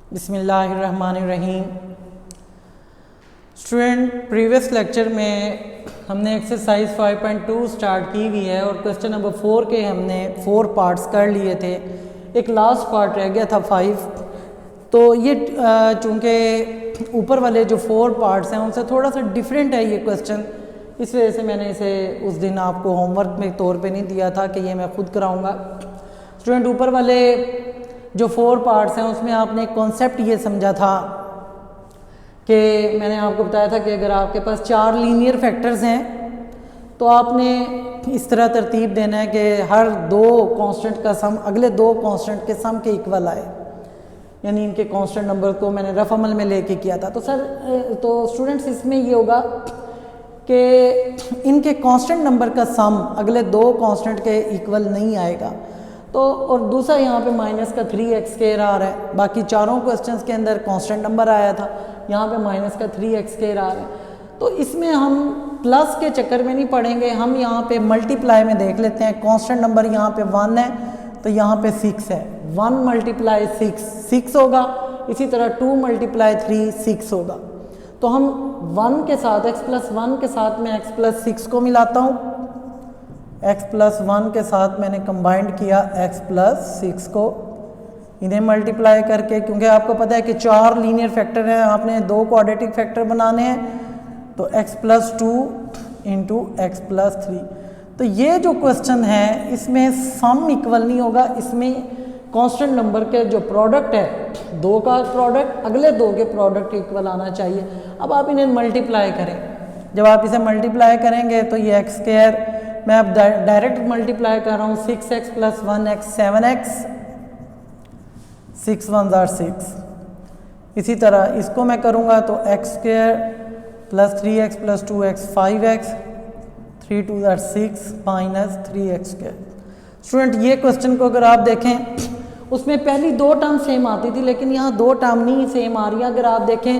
बिस्मिल्लाहिर्रहमानिर्रहीम। Student, previous lecture में हमने एक्सरसाइज 5.2 स्टार्ट की हुई है और क्वेश्चन नंबर 4 के हमने 4 पार्ट्स कर लिए थे। एक लास्ट पार्ट रह गया था 5। तो ये चूँकि ऊपर वाले जो 4 पार्ट्स हैं उनसे थोड़ा सा डिफरेंट है ये क्वेश्चन, इस वजह से मैंने इसे उस दिन आपको होमवर्क में तौर पे नहीं दिया था कि ये मैं खुद कराऊंगा। स्टूडेंट, ऊपर वाले जो 4 पार्ट्स हैं उसमें आपने एक कॉन्सेप्ट ये समझा था कि मैंने आपको बताया था कि अगर आपके पास 4 लीनियर फैक्टर्स हैं तो आपने इस तरह तरतीब देना है कि हर 2 कांस्टेंट का सम अगले 2 कांस्टेंट के सम के इक्वल आए, यानी इनके कांस्टेंट नंबर को मैंने रफ अमल में लेके किया था। तो स्टूडेंट्स, इसमें ये होगा कि इनके कांस्टेंट नंबर का सम अगले 2 कांस्टेंट के इक्वल नहीं आएगा। तो और दूसरा यहाँ पे माइनस का 3x² आ रहा है। बाकी चारों क्वेश्चंस के अंदर कांस्टेंट नंबर आया था, यहाँ पे माइनस का 3x² आ रहा है। तो इसमें हम प्लस के चक्कर में नहीं पड़ेंगे, हम यहाँ पे मल्टीप्लाई में देख लेते हैं। कांस्टेंट नंबर यहाँ पे 1 है तो यहाँ पे 6 है। 1 × 6 6 होगा, इसी तरह 2 × 3 6 होगा। तो हम 1 के साथ x+1 के साथ मैं x+6 को मिलाता हूँ। x+1 के साथ मैंने कंबाइंड किया x+6 को, इन्हें मल्टीप्लाई करके, क्योंकि आपको पता है कि 4 लीनियर फैक्टर हैं, आपने 2 क्वाड्रेटिक फैक्टर बनाने हैं, तो x+2 × x+3। तो ये जो क्वेश्चन है इसमें सम इक्वल नहीं होगा, इसमें कांस्टेंट नंबर के जो प्रोडक्ट है 2 का प्रोडक्ट अगले 2 के प्रोडक्ट के इक्वल आना चाहिए। अब आप इन्हें मल्टीप्लाई करें, जब आप इसे मल्टीप्लाई करेंगे तो ये x², मैं अब डायरेक्ट मल्टीप्लाई कर रहा हूँ। 6x + 1x 7x, 6 1s are 6। इसी तरह इसको मैं करूँगा तो x² + 3x + 2x 5x, 3 2s are 6 - 3x²। Student, ये क्वेश्चन को अगर आप देखें उसमें पहली 2 टर्म सेम आती थी, लेकिन यहाँ 2 टर्म नहीं सेम आ रही है। अगर आप देखें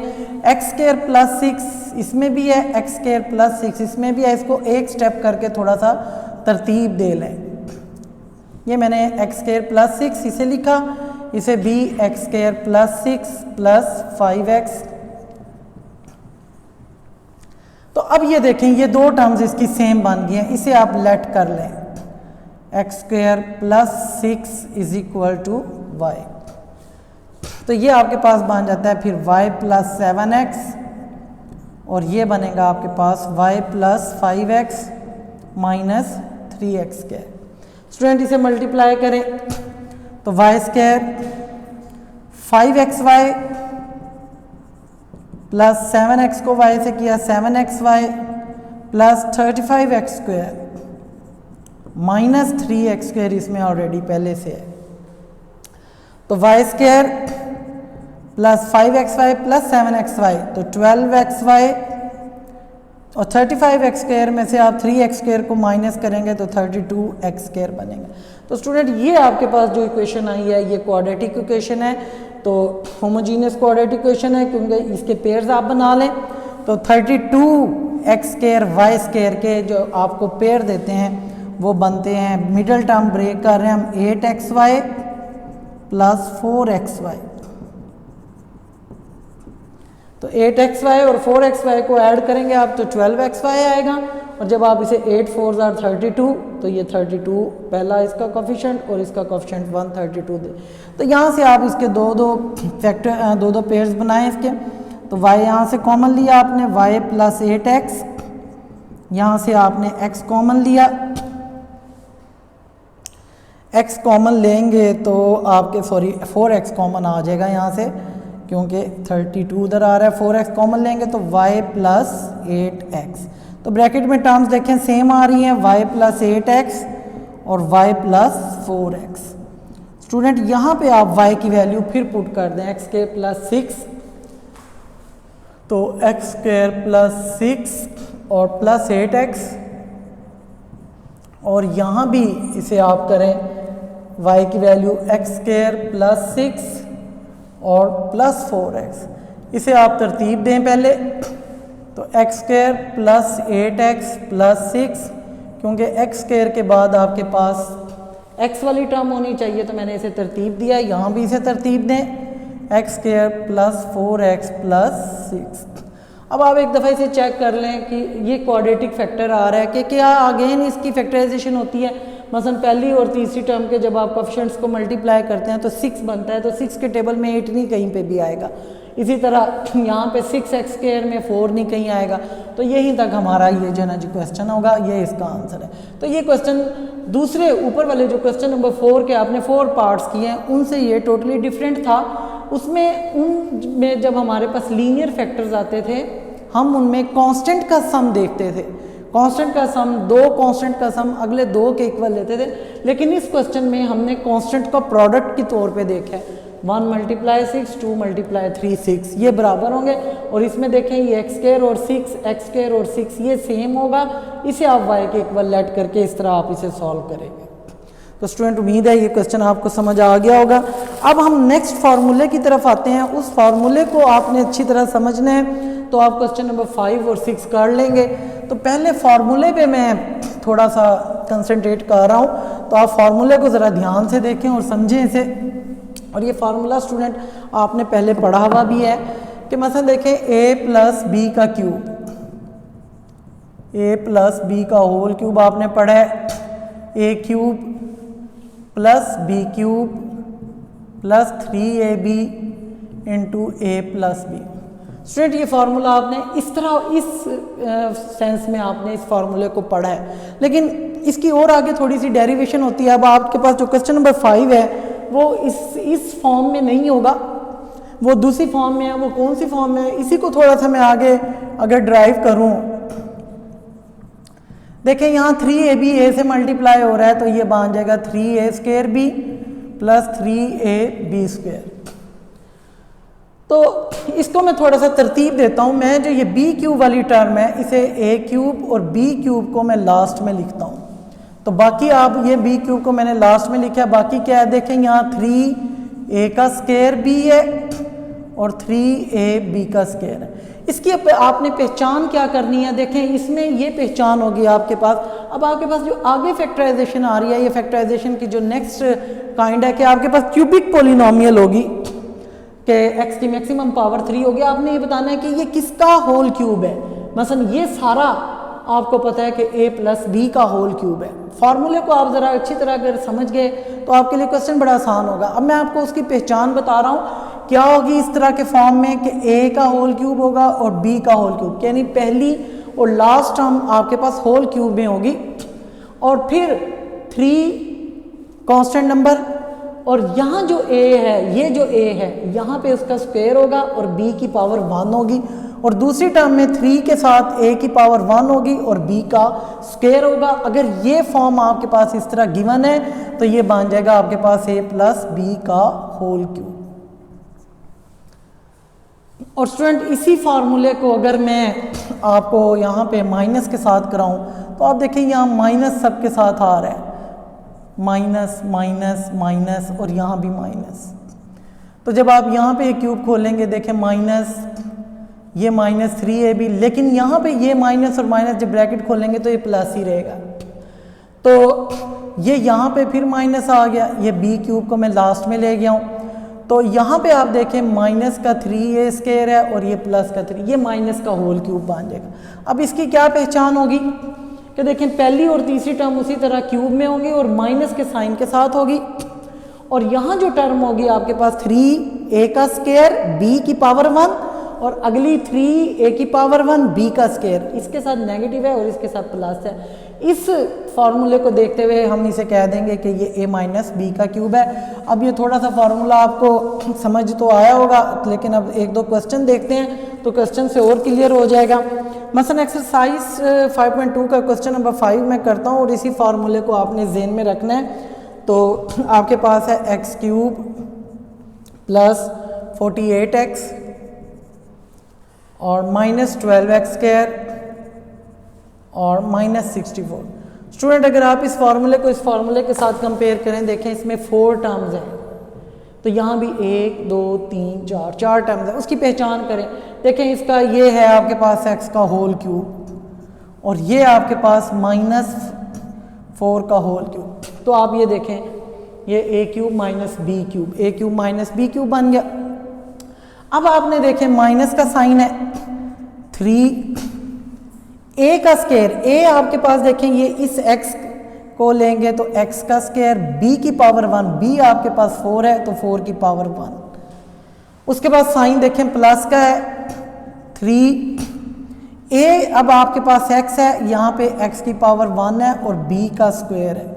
x² + 6 इसमें भी है, x² + 6 इसमें भी है। इसको एक स्टेप करके थोड़ा सा तरतीब दे लें। ये मैंने x² + 6 इसे लिखा, इसे भी x² + 6 + 5x। तो अब ये देखें, ये 2 टर्म्स इसकी सेम बन गई हैं, इसे आप लेट कर लें। x² + 6 = y। तो ये आपके पास बन जाता है फिर y + 7x, और ये बनेगा आपके पास y + 5x - 3x²। स्टूडेंट, इसे मल्टीप्लाई करें तो y² 5xy + 7x को y से किया 7xy + 35x² - 3x² इसमें ऑलरेडी पहले से है। तो y² + 5xy + 7xy तो 12xy, और 35x² में से आप 3x² को माइनस करेंगे तो 32x² बनेगा। तो स्टूडेंट, ये आपके पास जो इक्वेशन आई है ये क्वाड्रेटिक इक्वेशन है, तो होमोजीनियस क्वाड्रेटिक इक्वेशन है, क्योंकि इसके पेयर्स आप बना लें तो 32x² y² के जो आपको पेयर देते हैं वो बनते हैं, मिडल टर्म ब्रेक कर रहे हैं हम, 8xy + 4xy। तो 8xy और 4xy को ऐड करेंगे आप तो 12xy आएगा, और जब आप इसे 8 4s are 32 तो ये 32 पहला इसका कोफिशिएंट और इसका कोफिशिएंट 132 दे। तो यहाँ से आप इसके 2 पेयर्स बनाएं इसके। तो y यहाँ से कॉमन लिया आपने, y + 8x, यहाँ से आपने x कॉमन लिया, x कॉमन लेंगे तो आपके 4x कॉमन आ जाएगा यहाँ से, क्योंकि 32 उधर आ रहा है। 4x कॉमन लेंगे तो y + 8x। तो ब्रैकेट में टर्म्स देखें सेम आ रही हैं, y + 8x और y + 4x। स्टूडेंट, यहाँ पे आप y की वैल्यू फिर पुट कर दें, x² + 6 तो x² + 6 और + 8x, और यहाँ भी इसे आप करें y की वैल्यू x² + 6 और + 4x। इसे आप तरतीब दें पहले, तो x² + 8x + 6, क्योंकि x² के बाद आपके पास x वाली टर्म होनी चाहिए, तो मैंने इसे तरतीब दिया। यहाँ भी इसे तरतीब दें, x square plus 4x plus 6। अब आप एक दफ़ा इसे चेक कर लें कि ये क्वाड्रेटिक फैक्टर आ रहा है कि क्या अगेन इसकी फैक्टराइजेशन होती है। मसलन पहली और तीसरी टर्म के जब आप कोएफिशिएंट्स को मल्टीप्लाई करते हैं तो 6 बनता है, तो 6 के टेबल में 8 नहीं कहीं पे भी आएगा। इसी तरह यहाँ पे 6x स्क्वायर में 4 नहीं कहीं आएगा। तो यहीं तक हमारा ये जो ना जी क्वेश्चन होगा, ये इसका आंसर है। तो ये क्वेश्चन दूसरे ऊपर वाले जो क्वेश्चन नंबर 4 के आपने 4 पार्ट्स किए हैं उनसे ये टोटली डिफरेंट था। उसमें उनमें जब हमारे पास लीनियर फैक्टर्स आते थे हम उनमें कांस्टेंट का सम देखते थे। कांस्टेंट का सम, दो कांस्टेंट का सम अगले दो के इक्वल लेते थे, लेकिन इस क्वेश्चन में हमने कांस्टेंट का प्रोडक्ट के तौर पे देखा है। 1 × 6, 2 × 3 6, ये बराबर होंगे। और इसमें देखें ये x स्क्वायर और 6 ये सेम होगा। इसे आप y के इक्वल लेट करके इस तरह आप इसे सॉल्व करेंगे। तो स्टूडेंट उम्मीद है ये क्वेश्चन आपको समझ आ गया होगा। अब हम नेक्स्ट फार्मूले की तरफ आते हैं। उस फार्मूले को आपने अच्छी तरह समझना है, तो आप क्वेश्चन नंबर 5 और 6 कर लेंगे। तो पहले फार्मूले पे मैं थोड़ा सा कंसंट्रेट कर रहा हूँ, तो आप फार्मूले को ज़रा ध्यान से देखें और समझें इसे। और ये फार्मूला स्टूडेंट आपने पहले पढ़ा हुआ भी है कि मसलन देखें a + b का क्यूब, a + b का होल क्यूब आपने पढ़ा है, a³ + b³ + 3ab × a + b। Student ये फार्मूला आपने इस तरह इस सेंस में आपने इस फार्मूले को पढ़ा है, लेकिन इसकी और आगे थोड़ी सी डेरिवेशन होती है। अब आपके पास जो क्वेश्चन नंबर 5 है वो इस फॉर्म में नहीं होगा, वो दूसरी फॉर्म में है। वो कौन सी फॉर्म में है, इसी को थोड़ा सा मैं आगे अगर ड्राइव करूं, देखें यहाँ 3ab a से मल्टीप्लाई हो रहा है, तो ये बन जाएगा 3a² b + 3ab²। तो इसको मैं थोड़ा सा तरतीब देता हूँ। मैं जो ये b³ वाली टर्म है इसे a³ और b³ को मैं लास्ट में लिखता हूँ। तो बाकी आप ये b³ को मैंने लास्ट में लिखा है, बाकी क्या है देखें यहाँ 3a² b है और 3ab² है। इसकी आपने पहचान क्या करनी है, देखें इसमें ये पहचान होगी आपके पास। अब आपके पास जो आगे फैक्टराइजेशन आ रही है, ये फैक्टराइजेशन की जो नेक्स्ट काइंड है कि आपके पास क्यूबिक पोलिनोमियल होगी कि x की मैक्सिमम पावर 3 होगी। आपने ये बताना है कि ये किसका होल क्यूब है। मसलन ये सारा आपको पता है कि a + b का होल क्यूब है। फार्मूले को आप ज़रा अच्छी तरह अगर समझ गए तो आपके लिए क्वेश्चन बड़ा आसान होगा। अब मैं आपको उसकी पहचान बता रहा हूँ क्या होगी इस तरह के फॉर्म में कि a का होल क्यूब होगा और b का होल क्यूब, यानी पहली और लास्ट टर्म आपके पास होल क्यूब में होगी, और फिर 3 कांस्टेंट नंबर, और यहाँ जो a है, ये जो a है यहाँ पे उसका स्क्वायर होगा और b की पावर 1 होगी, और दूसरी टर्म में 3 के साथ a की पावर 1 होगी और b का स्क्वायर होगा। अगर ये फॉर्म आपके पास इस तरह गिवन है तो ये बन जाएगा आपके पास a + b का होल क्यूब। और स्टूडेंट इसी फार्मूले को अगर मैं आपको यहाँ पे माइनस के साथ कराऊँ तो आप देखें यहाँ माइनस सबके साथ आ रहा है, माइनस माइनस माइनस और यहाँ भी माइनस। तो जब आप यहाँ पे क्यूब खोलेंगे देखें माइनस, ये -3ab, लेकिन यहाँ पे ये माइनस और माइनस जब ब्रैकेट खोलेंगे तो ये प्लस ही रहेगा। तो ये यहाँ पे फिर माइनस आ गया, ये b³ को मैं लास्ट में ले गया हूँ। तो यहाँ पे आप देखें माइनस का 3a² है और ये प्लस का 3, ये माइनस का होल क्यूब बन जाएगा। अब इसकी क्या पहचान होगी कि देखें पहली और तीसरी टर्म उसी तरह क्यूब में होगी और माइनस के साइन के साथ होगी, और यहाँ जो टर्म होगी आपके पास 3a² b की पावर 1 और अगली 3a की पावर 1 b का स्क्वायर, इसके साथ नेगेटिव है और इसके साथ प्लस है। इस फार्मूले को देखते हुए हम इसे कह देंगे कि ये a - b का क्यूब है। अब ये थोड़ा सा फार्मूला आपको समझ तो आया होगा, लेकिन अब एक दो क्वेश्चन देखते हैं तो क्वेश्चन से और क्लियर हो जाएगा। मसलन एक्सरसाइज 5.2 का क्वेश्चन नंबर 5 मैं करता हूँ और इसी फार्मूले को आपने ज़हन में रखना है। तो आपके पास है x³ + 48x और -12x² और -64। स्टूडेंट अगर आप इस फार्मूले को इस फार्मूले के साथ कंपेयर करें, देखें इसमें 4 टर्म्स हैं, तो यहाँ भी 1 2 3 4 टर्म्स है। उसकी पहचान करें, देखें इसका ये है आपके पास x का होल क्यूब और ये आपके पास -4 का होल क्यूब। तो आप ये देखें ये a³ - b³ a³ - b³ बन गया। अब आपने देखें माइनस का साइन है, 3 ए का स्क्वायर, ए आपके पास देखें ये इस x को लेंगे तो x का स्क्वायर, b की पावर 1, b आपके पास 4 है तो 4 की पावर 1। उसके बाद साइन देखें प्लस का है, 3 a अब आपके पास x है, यहाँ पे x की पावर 1 है और b का स्क्वायर है।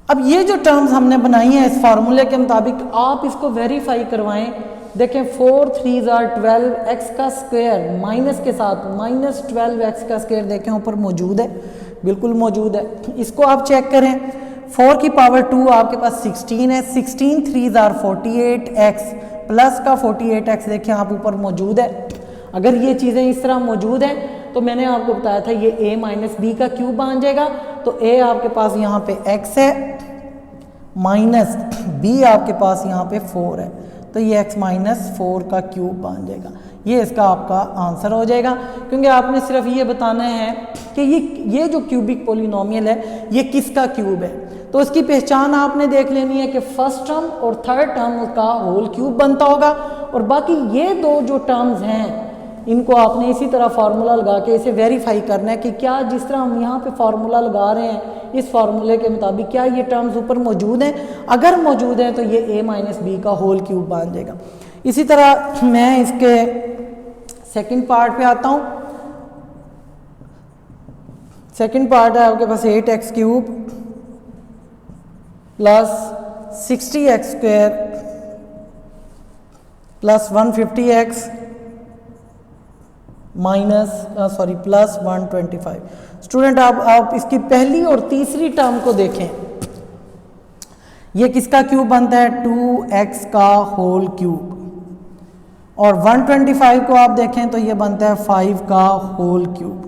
अब ये जो टर्म्स हमने बनाई हैं इस फार्मूले के मुताबिक आप इसको वेरीफाई करवाएं। देखें 4 3 12 x का स्क्वायर माइनस के साथ -12 x का स्क्वायर देखें ऊपर मौजूद है, बिल्कुल मौजूद है। इसको आप चेक करें, 4 की पावर 2 आपके पास 16 है, 16 3 48 x प्लस का 48 x देखें आप ऊपर मौजूद है। अगर ये चीज़ें इस तरह मौजूद हैं तो मैंने आपको बताया था ये a माइनस बी का क्यूब बन जाएगा। तो a आपके पास यहाँ पे x है माइनस b आपके पास यहाँ पे 4 है, तो ये x माइनस 4 का क्यूब बन जाएगा। ये इसका आपका आंसर हो जाएगा, क्योंकि आपने सिर्फ ये बताना है कि ये जो क्यूबिक पोलिनोमियल है ये किसका क्यूब है। तो इसकी पहचान आपने देख लेनी है कि फर्स्ट टर्म और थर्ड टर्म का होल क्यूब बनता होगा, और बाकी ये दो जो टर्म्स हैं इनको आपने इसी तरह फार्मूला लगा के इसे वेरीफाई करना है कि क्या जिस तरह हम यहाँ पे फार्मूला लगा रहे हैं इस फार्मूले के मुताबिक क्या ये टर्म्स ऊपर मौजूद हैं। अगर मौजूद हैं तो ये a माइनस बी का होल क्यूब बन जाएगा। इसी तरह मैं इसके सेकंड पार्ट पे आता हूँ। सेकंड पार्ट है आपके पास 8x cube plus 60x square plus 150x minus plus 125। Student आप इसकी पहली और तीसरी टर्म को देखें, ये किसका क्यूब बनता है 2x का होल क्यूब, और 125 को आप देखें तो ये बनता है 5 का होल क्यूब।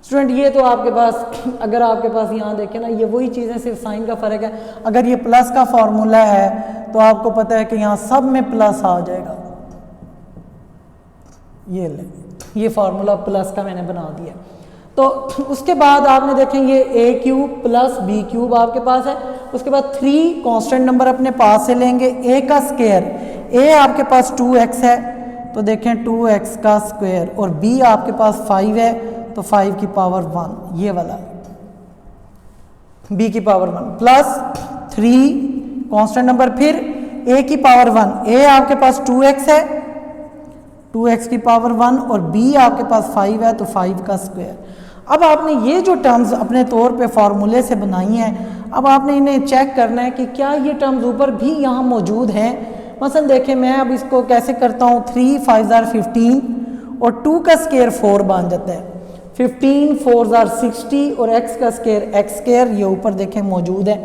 स्टूडेंट ये तो आपके पास, अगर आपके पास यहाँ देखें ना ये वही चीज़ें, सिर्फ साइन का फ़र्क है। अगर ये प्लस का फॉर्मूला है तो आपको पता है कि यहाँ सब में प्लस आ जाएगा। ये ले, ये फार्मूला प्लस का मैंने बना दिया। तो उसके बाद आपने देखें ये a cube plus b cube आपके पास है। उसके बाद 3 कांस्टेंट नंबर अपने पास से लेंगे, a का स्क्वायर, a आपके पास 2x है तो देखें 2x का स्क्वायर, और b आपके पास 5 है तो 5 की पावर 1, ये वाला b की पावर 1 प्लस 3 कांस्टेंट नंबर, फिर a की पावर 1, a आपके पास 2x है 2x की पावर 1 और b आपके पास 5 है तो 5 का स्क्वायर। अब आपने ये जो टर्म्स अपने तौर पे फार्मूले से बनाई हैं, अब आपने इन्हें चेक करना है कि क्या ये टर्म्स ऊपर भी यहाँ मौजूद हैं। मसलन देखें मैं अब इसको कैसे करता हूँ, 3 5 15 और 2 का स्क्वायर 4 बन जाता है, 15 4 60 और x का स्क्वायर x स्क्वायर ये ऊपर देखें मौजूद है।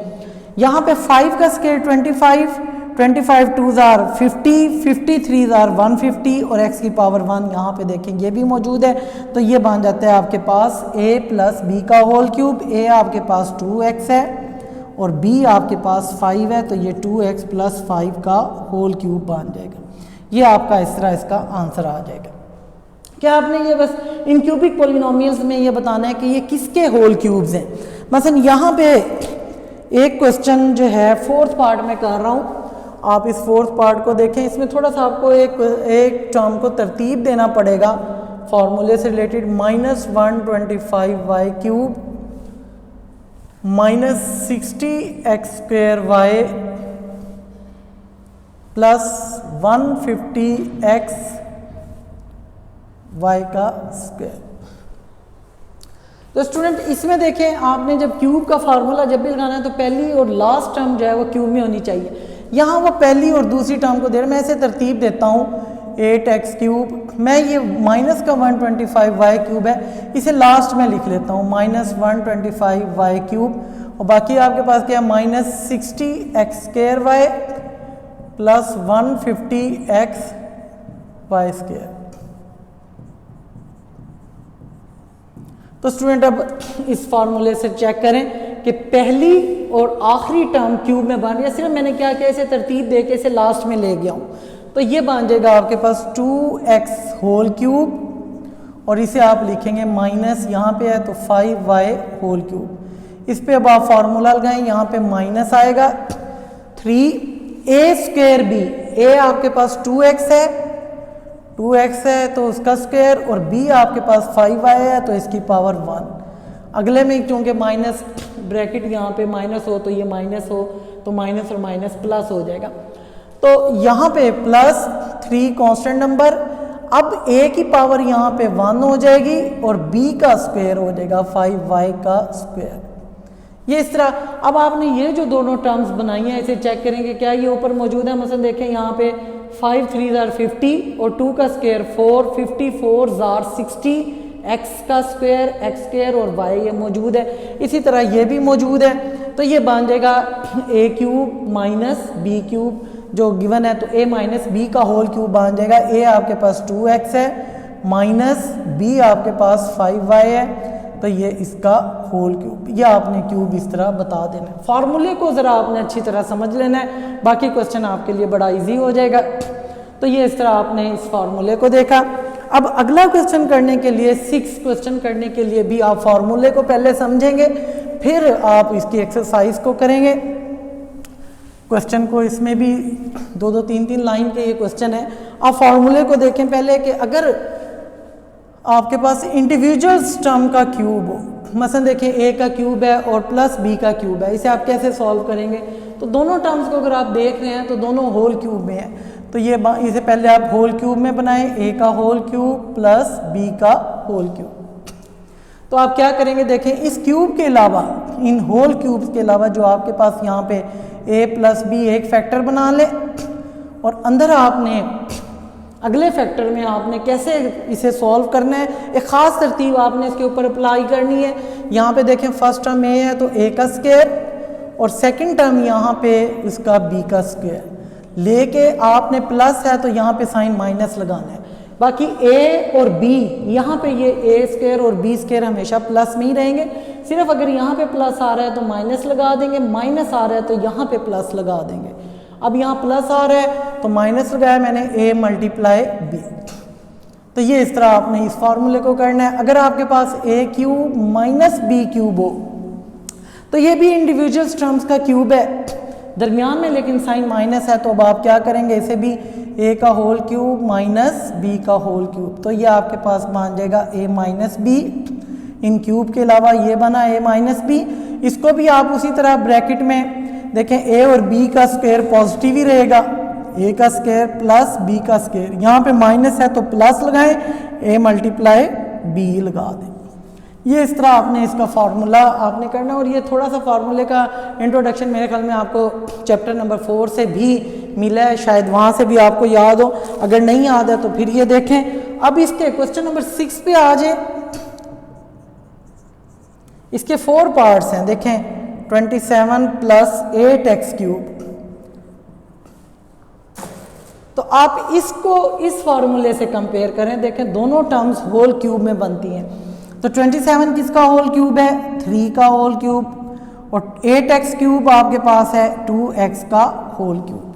यहाँ पे 5 का स्क्वायर 25 2 50 53 150 और x की पावर 1 यहाँ पे देखें ये भी मौजूद है। तो ये बन जाता है आपके पास a प्लस बी का होल क्यूब, a आपके पास 2x है और b आपके पास 5 है तो ये 2x प्लस 5 का होल क्यूब बन जाएगा। ये आपका इस तरह इसका आंसर आ जाएगा। क्या आपने ये बस इन क्यूबिक पोलिनोमियल्स में ये बताना है कि ये किसके होल क्यूब्स हैं। मसलन यहाँ पे एक क्वेश्चन जो है फोर्थ पार्ट में कर रहा हूँ, आप इस फोर्थ पार्ट को देखें। इसमें थोड़ा सा आपको एक टर्म को तरतीब देना पड़ेगा फार्मूले से related, -125y cube -60x square y plus 150x y का स्क्वायर। तो स्टूडेंट इसमें देखें आपने जब क्यूब का फार्मूला जब भी लगाना है तो पहली और लास्ट टर्म जो है वो क्यूब में होनी चाहिए। यहाँ वो पहली और दूसरी टर्म को दे रहा है, मैं इसे तरतीब देता हूँ 8x क्यूब, मैं ये माइनस का 125y क्यूब है इसे लास्ट में लिख लेता हूँ -125y क्यूब, और बाकी आपके पास क्या है -60x square y plus 150x y square. तो स्टूडेंट अब इस फार्मूले से चेक करें कि पहली और आखिरी टर्म क्यूब में बन रही है। सिर्फ मैंने क्या किया, इसे तरतीब दे के इसे लास्ट में ले गया हूँ। तो ये बन जाएगा आपके पास 2x होल क्यूब और इसे आप लिखेंगे माइनस, यहाँ पे है तो 5y होल क्यूब। इस पे अब आप फार्मूला लगाएं, यहाँ पे माइनस आएगा 3a² b, a आपके पास 2x है तो उसका स्क्वायर, और b आपके पास 5y है तो इसकी पावर 1। अगले में क्योंकि माइनस ब्रैकेट यहाँ पे माइनस हो तो ये माइनस हो, तो माइनस और माइनस प्लस हो जाएगा। तो यहाँ पे प्लस 3 कांस्टेंट नंबर, अब a की पावर यहाँ पे 1 हो जाएगी और b का स्क्वायर हो जाएगा 5y का स्क्वायर। ये इस तरह। अब आपने ये जो दोनों टर्म्स बनाई हैं इसे चेक करेंगे क्या ये ऊपर मौजूद है। मसलन देखें यहाँ पे 5 3 जार 50 और 2 का स्क्वायर 4, 54 जार 60, x का स्क्वायर x स्क्वायर और y ये मौजूद है। इसी तरह ये भी मौजूद है, तो ये बन जाएगा a³ माइनस b³ जो गिवन है, तो a माइनस बी का होल क्यूब बन जाएगा। a आपके पास 2x है माइनस b आपके पास 5y है, तो ये इसका होल क्यूब। ये आपने क्यूब इस तरह बता देना है। फार्मूले को ज़रा आपने अच्छी तरह समझ लेना है, बाकी क्वेश्चन आपके लिए बड़ा इजी हो जाएगा। तो ये इस तरह आपने इस फार्मूले को देखा। अब अगला क्वेश्चन करने के लिए 6 क्वेश्चन करने के लिए भी आप फार्मूले को पहले समझेंगे, फिर आप इसकी एक्सरसाइज को करेंगे। क्वेश्चन को इसमें भी 2-2 3-3 लाइन के ये क्वेश्चन है। आप फार्मूले को देखें पहले कि अगर आपके पास इंडिविजुअल टर्म का क्यूब हो, मसलन देखिए a का क्यूब है और प्लस b का क्यूब है, इसे आप कैसे सॉल्व करेंगे। तो दोनों टर्म्स को अगर आप देख रहे हैं तो दोनों होल क्यूब में है, तो ये इसे पहले आप होल क्यूब में बनाएं, a का होल क्यूब प्लस b का होल क्यूब। तो आप क्या करेंगे देखें, इस क्यूब के अलावा, इन होल क्यूब्स के अलावा जो आपके पास यहाँ पे a प्लस b एक फैक्टर बना लें, और अंदर आपने अगले फैक्टर में आपने कैसे इसे सॉल्व करना है, एक ख़ास तरतीब आपने इसके ऊपर अप्लाई करनी है। यहाँ पे देखें फर्स्ट टर्म a है तो a का स्क्वायर, और सेकंड टर्म यहाँ पे इसका b का स्क्वायर लेके आपने प्लस है तो यहाँ पे साइन माइनस लगाना है। बाकी a और b यहाँ पे ये a स्क्वायर और b स्क्वायर हमेशा प्लस में ही रहेंगे, सिर्फ अगर यहाँ पे प्लस आ रहा है तो माइनस लगा देंगे, माइनस आ रहा है तो यहाँ पे प्लस लगा देंगे। अब यहाँ प्लस आ रहा है तो माइनस लगाया मैंने, a मल्टीप्लाई b। तो ये इस तरह आपने इस फार्मूले को करना है। अगर आपके पास a³ माइनस b³ हो तो ये भी इंडिविजुअल टर्म्स का क्यूब है दरमियान में, लेकिन साइन माइनस है, तो अब आप क्या करेंगे, इसे भी a का होल क्यूब माइनस b का होल क्यूब। तो ये आपके पास बन जाएगा a minus b। In cube के अलावा ये बना a माइनस b। इसको भी आप उसी तरह ब्रैकेट में देखें, a और b का स्क्वायर पॉजिटिव ही रहेगा, a का स्क्वायर प्लस b का स्क्वायर, यहाँ पे माइनस है तो प्लस लगाएं, a मल्टीप्लाई b लगा दें। ये इस तरह आपने इसका फार्मूला आपने करना है। और ये थोड़ा सा फार्मूले का इंट्रोडक्शन मेरे ख्याल में आपको चैप्टर नंबर 4 से भी मिला है, शायद वहाँ से भी आपको याद हो, अगर नहीं याद है तो फिर ये देखें। अब इसके क्वेश्चन नंबर 6 पे आ जाए। इसके 4 पार्ट्स हैं, देखें 27 प्लस 8x³। तो आप इसको इस फार्मूले से कंपेयर करें, देखें दोनों टर्म्स होल क्यूब में बनती हैं। तो 27 किसका होल क्यूब है, 3 का होल क्यूब, और 8x³ आपके पास है 2x का होल क्यूब।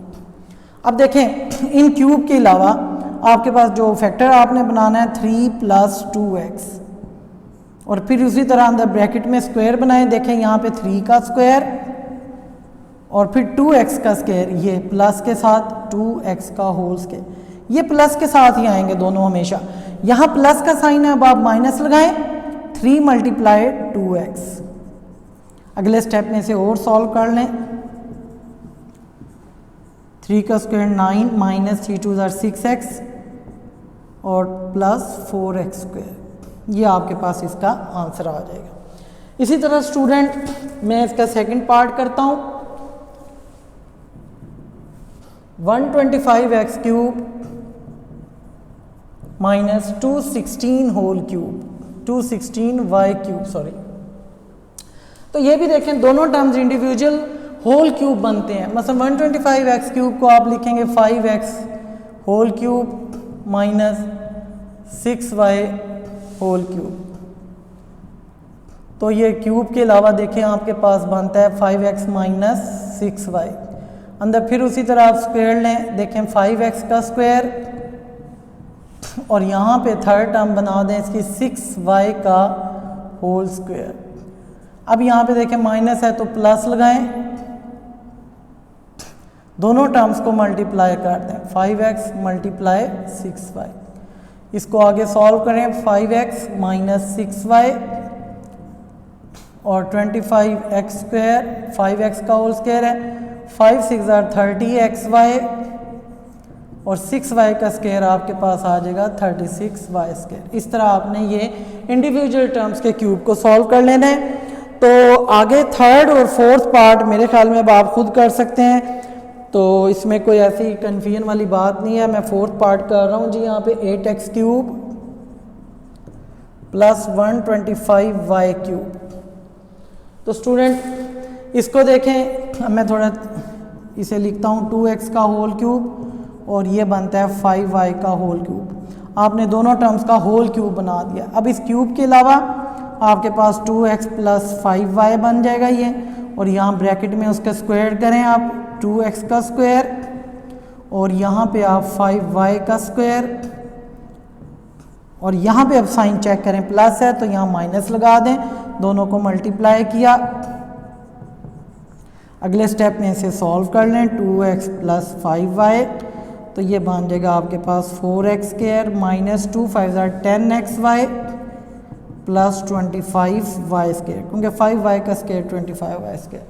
अब देखें इन क्यूब के अलावा आपके पास जो फैक्टर आपने बनाना है 3 प्लस 2x, और फिर उसी तरह अंदर ब्रैकेट में स्क्वायर बनाएं। देखें यहाँ पे 3 का स्क्वायर और फिर 2x का स्क्वायर, ये प्लस के साथ 2x का होल स्क्वायर, ये प्लस के साथ ही आएंगे दोनों हमेशा। यहाँ प्लस का साइन है, अब आप माइनस लगाएं, 3 मल्टीप्लाई 2x। अगले स्टेप में से और सॉल्व कर लें। 3 का स्क्वायर 9 माइनस 3 2 6x और प्लस 4x स्क्वायर, ये आपके पास इसका आंसर आ जाएगा। इसी तरह स्टूडेंट मैं इसका सेकंड पार्ट करता हूँ। 125x³ minus 216 whole cube, 216y³ sorry. तो ये भी देखें दोनों टर्म्स इंडिविजुअल होल क्यूब बनते हैं। मतलब 125x³ को आप लिखेंगे 5x whole cube minus 6y whole cube. तो ये क्यूब के अलावा देखें आपके पास बनता है 5x माइनस 6y। अंदर फिर उसी तरह आप स्क्वायर लें, देखें 5x का स्क्वायर, और यहाँ पे थर्ड टर्म बना दें इसकी 6y का होल स्क्वायर। अब यहाँ पे देखें माइनस है तो प्लस लगाएं, दोनों टर्म्स को मल्टीप्लाई कर दें, 5x मल्टीप्लाई 6y। इसको आगे सॉल्व करें, 5x माइनस 6y और 25x स्क्वायर, 5x का होल स्क्वायर है, 5 6 30xy और 6y का स्क्वायर आपके पास आ जाएगा 36y स्क्वायर। इस तरह आपने ये इंडिविजुअल टर्म्स के क्यूब को सॉल्व कर लेना है। तो आगे थर्ड और फोर्थ पार्ट मेरे ख्याल में अब आप खुद कर सकते हैं, तो इसमें कोई ऐसी कन्फ्यूजन वाली बात नहीं है। मैं फोर्थ पार्ट कर रहा हूँ जी। यहाँ पे 8x cube plus 125y cube. तो स्टूडेंट इसको देखें, अब मैं थोड़ा इसे लिखता हूँ 2x का होल क्यूब और ये बनता है 5y का होल क्यूब। आपने दोनों टर्म्स का होल क्यूब बना दिया। अब इस क्यूब के अलावा आपके पास 2x प्लस 5y बन जाएगा ये, और यहाँ ब्रैकेट में उसका स्क्वायर करें आप 2x का स्क्वायर और यहाँ पे आप 5y का स्क्वायर, और यहाँ पे अब साइन चेक करें, प्लस है तो यहाँ माइनस लगा दें, दोनों को मल्टीप्लाई किया। अगले स्टेप में इसे सॉल्व कर लें, 2x प्लस 5y, तो ये बन जाएगा आपके पास 4x square minus 2 5 10xy plus 25y square, क्योंकि 5y का स्क्वायर 25y स्क्वायर।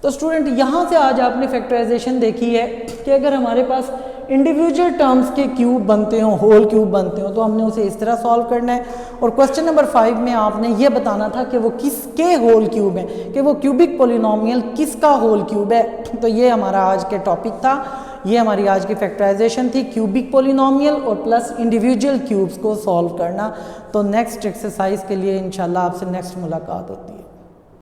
तो स्टूडेंट यहाँ से आज आपने फैक्टराइजेशन देखी है कि अगर हमारे पास इंडिविजुअल टर्म्स के क्यूब बनते हो, होल क्यूब बनते हो, तो हमने उसे इस तरह सॉल्व करना है। और क्वेश्चन नंबर 5 में आपने ये बताना था कि वो किसके होल क्यूब हैं, कि वो क्यूबिक पोलिनोमियल किसका होल क्यूब है। तो ये हमारा आज के टॉपिक था, ये हमारी आज की फैक्टराइजेशन थी, क्यूबिक पोलिनोमियल और प्लस इंडिविजुअल क्यूब्स को सॉल्व करना। तो नेक्स्ट एक्सरसाइज के लिए इंशाल्लाह आपसे नेक्स्ट मुलाकात होती है।